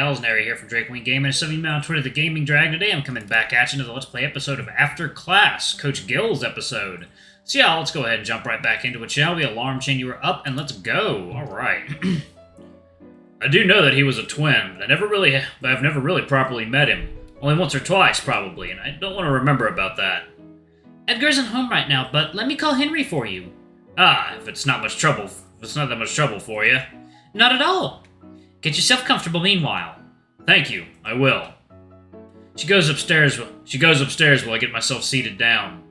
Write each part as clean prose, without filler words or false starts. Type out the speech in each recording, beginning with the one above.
gals, Nary here from Drake Wing Gaming, and some of you on Twitter, The Gaming Drag. Today I'm coming back at you to the Let's Play episode of After Class, Coach Gill's episode. So yeah, let's go ahead and jump right back into it, shall we? Alarm chain, you are up, and let's go. Alright. I do know that he was a twin, but I've never really properly met him. Only once or twice, probably, and I don't want to remember about that. Edgar isn't home right now, but let me call Henry for you. Ah, if it's not that much trouble for you. Not at all. Get yourself comfortable meanwhile. Thank you, I will. She goes upstairs while I get myself seated down.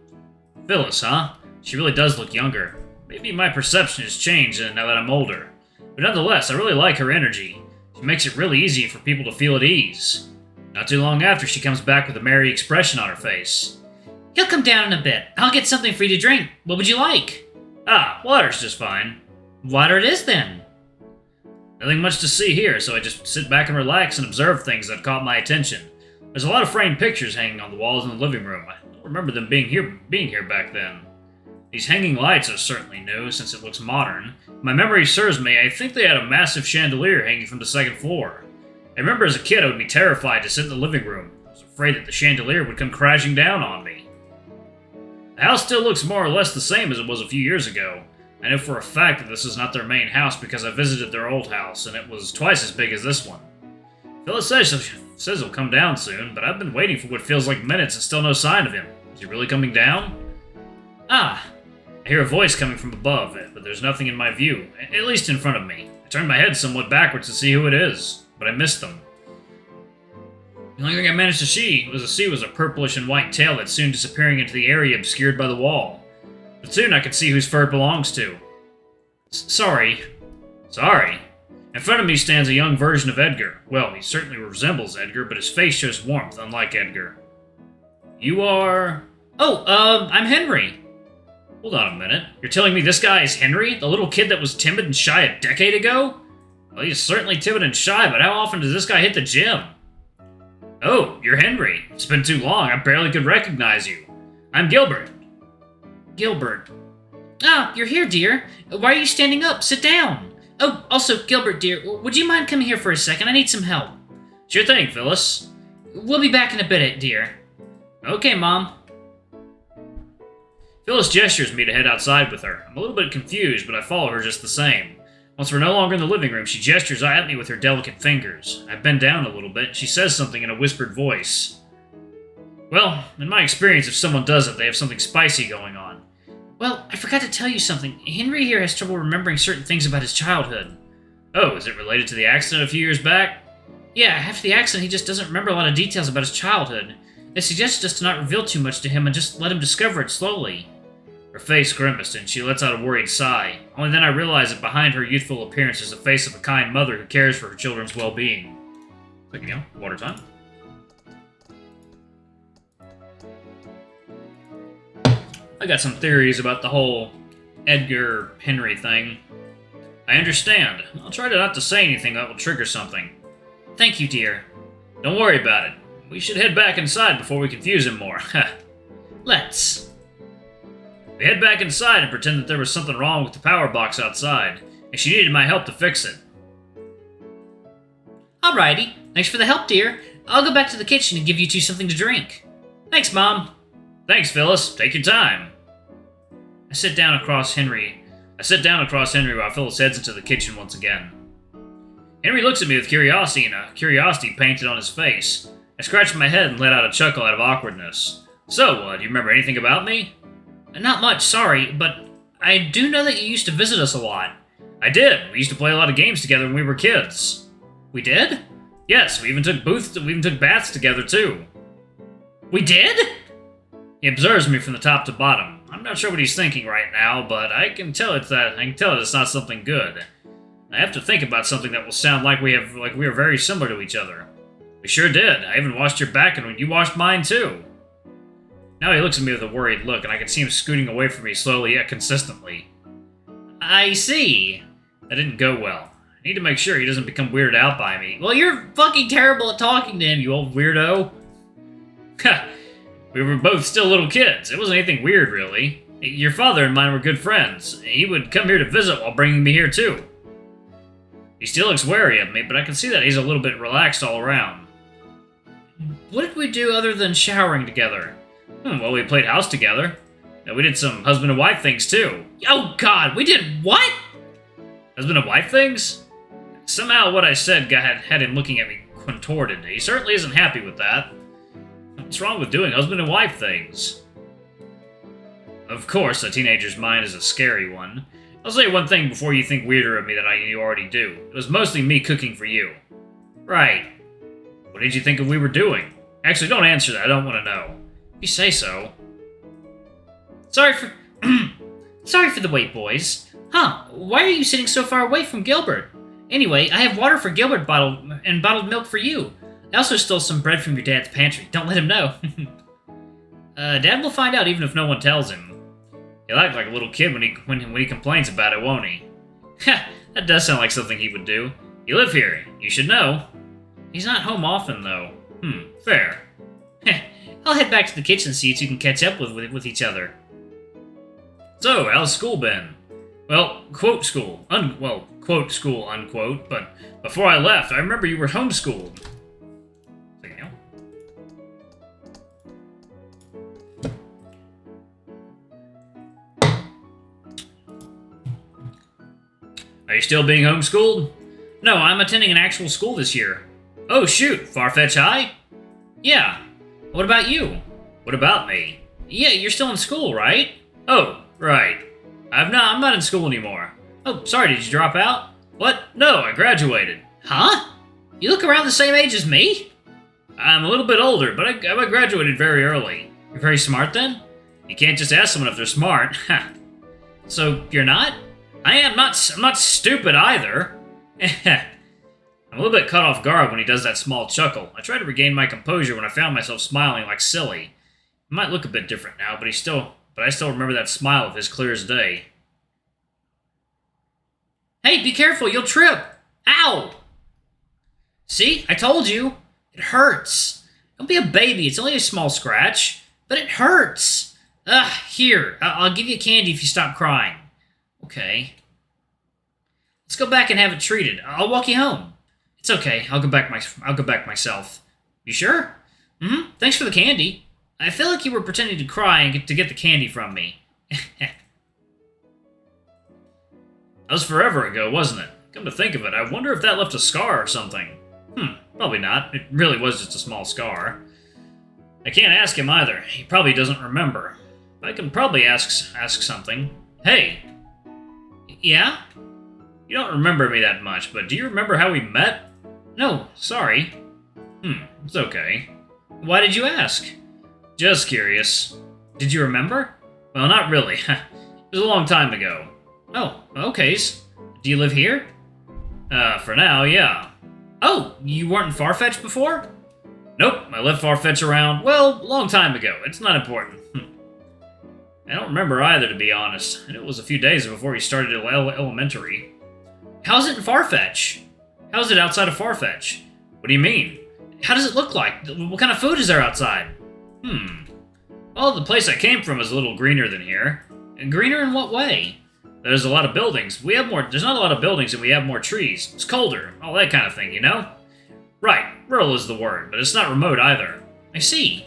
Phyllis, huh? She really does look younger. Maybe my perception has changed now that I'm older. But nonetheless, I really like her energy. She makes it really easy for people to feel at ease. Not too long after, she comes back with a merry expression on her face. He'll come down in a bit. I'll get something for you to drink. What would you like? Ah, water's just fine. Water it is, then. Nothing much to see here, so I just sit back and relax and observe things that caught my attention. There's a lot of framed pictures hanging on the walls in the living room. I don't remember them being here back then. These hanging lights are certainly new, since it looks modern. If my memory serves me, I think they had a massive chandelier hanging from the second floor. I remember as a kid I would be terrified to sit in the living room. I was afraid that the chandelier would come crashing down on me. The house still looks more or less the same as it was a few years ago. I know for a fact that this is not their main house because I visited their old house, and it was twice as big as this one. Phyllis says he'll come down soon, but I've been waiting for what feels like minutes and still no sign of him. Is he really coming down? Ah. I hear a voice coming from above, but there's nothing in my view, at least in front of me. I turned my head somewhat backwards to see who it is, but I missed them. The only thing I managed to see was a purplish and white tail that's soon disappearing into the area obscured by the wall. But soon I could see whose fur it belongs to. Sorry. In front of me stands a young version of Edgar. Well, he certainly resembles Edgar, but his face shows warmth, unlike Edgar. You are... Oh, I'm Henry. Hold on a minute. You're telling me this guy is Henry? The little kid that was timid and shy a decade ago? Well, he's certainly timid and shy, but how often does this guy hit the gym? Oh, you're Henry. It's been too long, I barely could recognize you. I'm Gilbert. Gilbert. Ah, you're here, dear. Why are you standing up? Sit down. Oh, also, Gilbert, dear, would you mind coming here for a second? I need some help. Sure thing, Phyllis. We'll be back in a bit, dear. Okay, Mom. Phyllis gestures me to head outside with her. I'm a little bit confused, but I follow her just the same. Once we're no longer in the living room, she gestures at me with her delicate fingers. I bend down a little bit, and she says something in a whispered voice. Well, in my experience, if someone does it, they have something spicy going on. Well, I forgot to tell you something. Henry here has trouble remembering certain things about his childhood. Oh, is it related to the accident a few years back? Yeah, after the accident, he just doesn't remember a lot of details about his childhood. They suggested us to not reveal too much to him and just let him discover it slowly. Her face grimaced, and she lets out a worried sigh. Only then I realize that behind her youthful appearance is the face of a kind mother who cares for her children's well-being. Clicking out. Water time. I got some theories about the whole Edgar-Henry thing. I understand. I'll try not to say anything that will trigger something. Thank you, dear. Don't worry about it. We should head back inside before we confuse him more. Let's. We head back inside and pretend that there was something wrong with the power box outside, and she needed my help to fix it. Alrighty. Thanks for the help, dear. I'll go back to the kitchen and give you two something to drink. Thanks, Mom. Thanks, Phyllis. Take your time. I sit down across Henry while Phyllis heads into the kitchen once again. Henry looks at me with curiosity and a curiosity painted on his face. I scratch my head and let out a chuckle out of awkwardness. So, do you remember anything about me? Not much, sorry, but I do know that you used to visit us a lot. I did. We used to play a lot of games together when we were kids. We did? Yes, we even took baths together too. We did? He observes me from the top to bottom. I'm not sure what he's thinking right now, but I can tell it's not something good. I have to think about something that will sound like we are very similar to each other. We sure did. I even washed your back, and you washed mine too. Now he looks at me with a worried look, and I can see him scooting away from me slowly yet consistently. I see. That didn't go well. I need to make sure he doesn't become weirded out by me. Well, you're fucking terrible at talking to him, you old weirdo. Ha! We were both still little kids. It wasn't anything weird, really. Your father and mine were good friends. He would come here to visit while bringing me here, too. He still looks wary of me, but I can see that he's a little bit relaxed all around. What did we do other than showering together? Well, we played house together. And we did some husband and wife things, too. Oh god, we did what? Husband and wife things? Somehow what I said had him looking at me contorted. He certainly isn't happy with that. What's wrong with doing husband and wife things? Of course, a teenager's mind is a scary one. I'll say one thing before you think weirder of me than you already do. It was mostly me cooking for you. Right. What did you think we were doing? Actually, don't answer that. I don't want to know. If you say so. Sorry for the wait, boys. Huh, why are you sitting so far away from Gilbert? Anyway, I have water for Gilbert and bottled milk for you. I also stole some bread from your dad's pantry. Don't let him know. Dad will find out even if no one tells him. He'll act like a little kid when he complains about it, won't he? Ha, that does sound like something he would do. You live here. You should know. He's not home often, though. Fair. I'll head back to the kitchen and see if you can catch up with each other. So, how's school been? Well, quote school, quote school, unquote, but before I left, I remember you were homeschooled. Are you still being homeschooled? No, I'm attending an actual school this year. Oh shoot, Farfetch High? Yeah. What about you? What about me? Yeah, you're still in school, right? Oh, right. I'm not in school anymore. Oh, sorry, did you drop out? What? No, I graduated. Huh? You look around the same age as me? I'm a little bit older, but I graduated very early. You're very smart then? You can't just ask someone if they're smart. So, you're not? I'm not stupid either. I'm a little bit caught off guard when he does that small chuckle. I tried to regain my composure when I found myself smiling like silly. He might look a bit different now, but I still remember that smile of his clear as day. Hey, be careful, you'll trip! Ow! See, I told you. It hurts. Don't be a baby, it's only a small scratch. But it hurts. Here, I'll give you candy if you stop crying. Okay. Let's go back and have it treated. I'll walk you home. It's okay, I'll go back myself. You sure? Mm-hmm, thanks for the candy. I feel like you were pretending to cry and get the candy from me. That was forever ago, wasn't it? Come to think of it, I wonder if that left a scar or something. Probably not. It really was just a small scar. I can't ask him either. He probably doesn't remember. I can probably ask something. Hey! Yeah? You don't remember me that much, but do you remember how we met? No, sorry. It's okay. Why did you ask? Just curious. Did you remember? Well, not really. It was a long time ago. Oh, okay. Do you live here? For now, yeah. Oh, you weren't in Farfetch before? Nope, I left Farfetch around, well, a long time ago. It's not important. I don't remember either, to be honest. I knew it was a few days before he started elementary. How's it in Farfetch? How's it outside of Farfetch? What do you mean? How does it look like? What kind of food is there outside? Well, the place I came from is a little greener than here. And greener in what way? There's a lot of buildings. There's not a lot of buildings and we have more trees. It's colder, all that kind of thing, you know? Right, rural is the word, but it's not remote either. I see.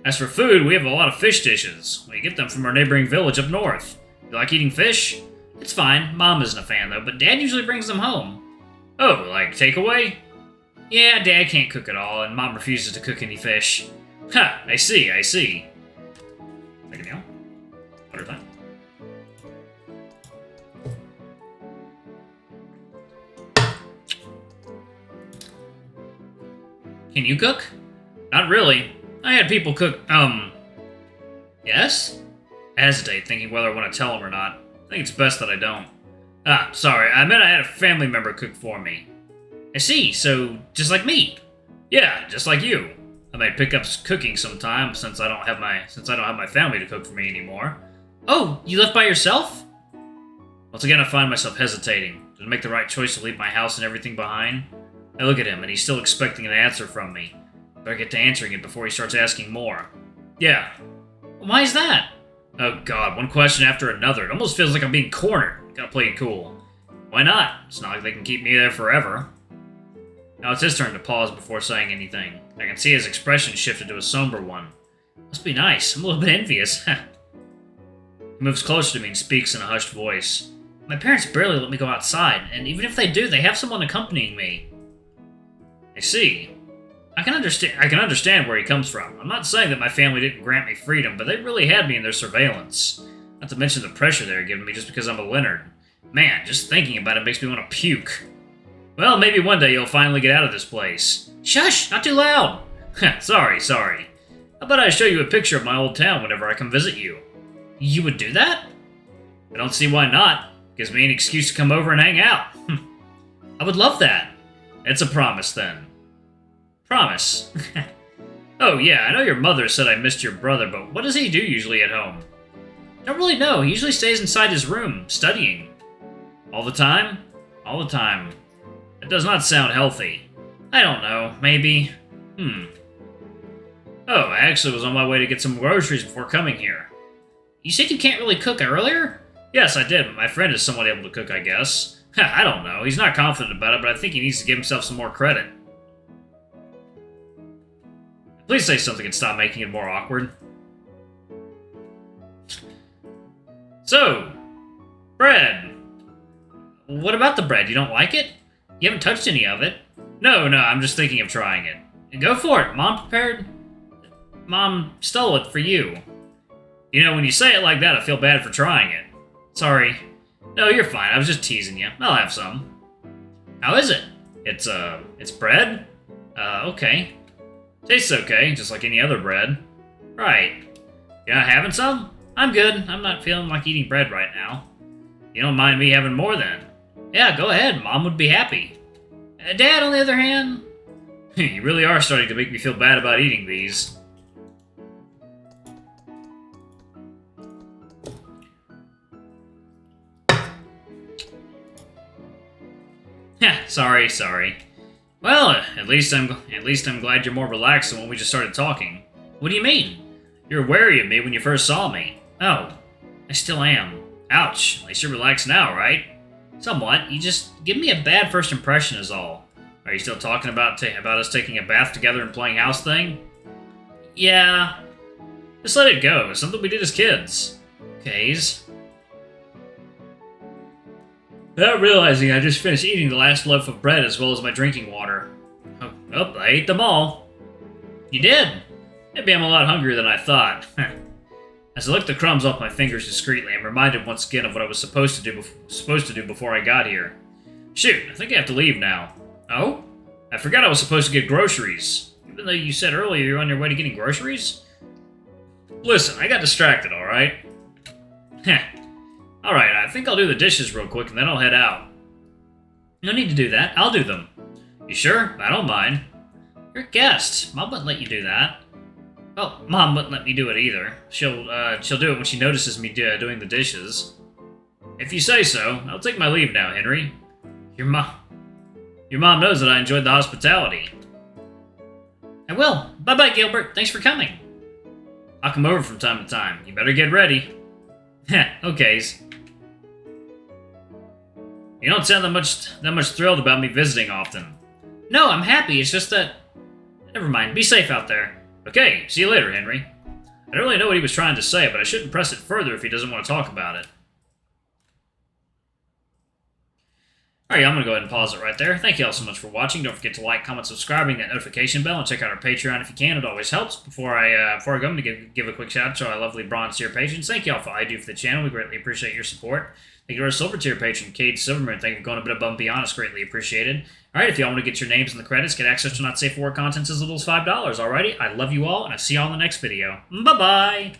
As for food, we have a lot of fish dishes. We get them from our neighboring village up north. You like eating fish? It's fine. Mom isn't a fan, though, but Dad usually brings them home. Oh, like takeaway? Yeah, Dad can't cook at all, and Mom refuses to cook any fish. Ha, I see. Take a meal. Water time. Can you cook? Not really. I had people cook, Yes? I hesitate, thinking whether I want to tell them or not. I think it's best that I don't. Sorry, I meant I had a family member cook for me. I see, so just like me. Yeah, just like you. I might pick up cooking sometime since I don't have my family to cook for me anymore. Oh, you left by yourself? Once again, I find myself hesitating. Did I make the right choice to leave my house and everything behind? I look at him, and he's still expecting an answer from me. Better get to answering it before he starts asking more. Yeah. Why is that? Oh god, one question after another. It almost feels like I'm being cornered. Gotta play it cool. Why not? It's not like they can keep me there forever. Now it's his turn to pause before saying anything. I can see his expression shifted to a somber one. Must be nice. I'm a little bit envious. He moves closer to me and speaks in a hushed voice. My parents barely let me go outside, and even if they do, they have someone accompanying me. I see. I can understand where he comes from. I'm not saying that my family didn't grant me freedom, but they really had me in their surveillance. Not to mention the pressure they're giving me just because I'm a Leonard. Man, just thinking about it makes me want to puke. Well, maybe one day you'll finally get out of this place. Shush! Not too loud! Sorry. How about I show you a picture of my old town whenever I come visit you? You would do that? I don't see why not. Gives me an excuse to come over and hang out. I would love that. It's a promise, then. Promise. Oh, yeah, I know your mother said I missed your brother, but what does he do usually at home? Don't really know. He usually stays inside his room, studying. All the time? All the time. That does not sound healthy. I don't know. Maybe. Oh, I actually was on my way to get some groceries before coming here. You said you can't really cook earlier? Yes, I did, but my friend is somewhat able to cook, I guess. I don't know. He's not confident about it, but I think he needs to give himself some more credit. Please say something and stop making it more awkward. So, bread. What about the bread? You don't like it? You haven't touched any of it. No, I'm just thinking of trying it. Go for it. Mom prepared? Mom stole it for you. You know, when you say it like that, I feel bad for trying it. Sorry. No, you're fine. I was just teasing you. I'll have some. How is it? It's bread? Okay. Tastes okay, just like any other bread. Right. You're not having some? I'm good. I'm not feeling like eating bread right now. You don't mind me having more then? Yeah, go ahead. Mom would be happy. Dad, on the other hand? You really are starting to make me feel bad about eating these. Sorry. Well, at least I'm glad you're more relaxed than when we just started talking. What do you mean? You were wary of me when you first saw me. Oh, I still am. Ouch. At least you're relaxed now, right? Somewhat. You just give me a bad first impression is all. Are you still talking about us taking a bath together and playing house thing? Yeah. Just let it go. It's something we did as kids. Okays. Without realizing, I just finished eating the last loaf of bread as well as my drinking water. Oh, I ate them all. You did? Maybe I'm a lot hungrier than I thought. As I licked the crumbs off my fingers discreetly, I'm reminded once again of what I was supposed to do before I got here. Shoot, I think I have to leave now. Oh? I forgot I was supposed to get groceries. Even though you said earlier you were on your way to getting groceries? Listen, I got distracted, alright? Alright, I think I'll do the dishes real quick and then I'll head out. No need to do that. I'll do them. You sure? I don't mind. You're a guest. Mom wouldn't let you do that. Well, Mom wouldn't let me do it either. She'll do it when she notices me doing the dishes. If you say so, I'll take my leave now, Henry. Your mom knows that I enjoyed the hospitality. I will. Bye-bye, Gilbert. Thanks for coming. I'll come over from time to time. You better get ready. Heh, okays. You don't sound that much thrilled about me visiting often. No, I'm happy. It's just that... Never mind. Be safe out there. Okay, see you later, Henry. I don't really know what he was trying to say, but I shouldn't press it further if he doesn't want to talk about it. Alright, I'm going to go ahead and pause it right there. Thank you all so much for watching. Don't forget to like, comment, subscribe, ring that notification bell, and check out our Patreon if you can. It always helps. Before I go, I'm going to give a quick shout out to our lovely bronze tier patrons. Thank you all for all you do for the channel. We greatly appreciate your support. Thank you to our silver tier patron, Cade Silverman. Thank you for going a bit above and beyond. It's greatly appreciated. Alright, if y'all want to get your names in the credits, get access to not safe for work contents as little as $5. Alrighty, I love you all, and I'll see y'all in the next video. Bye-bye!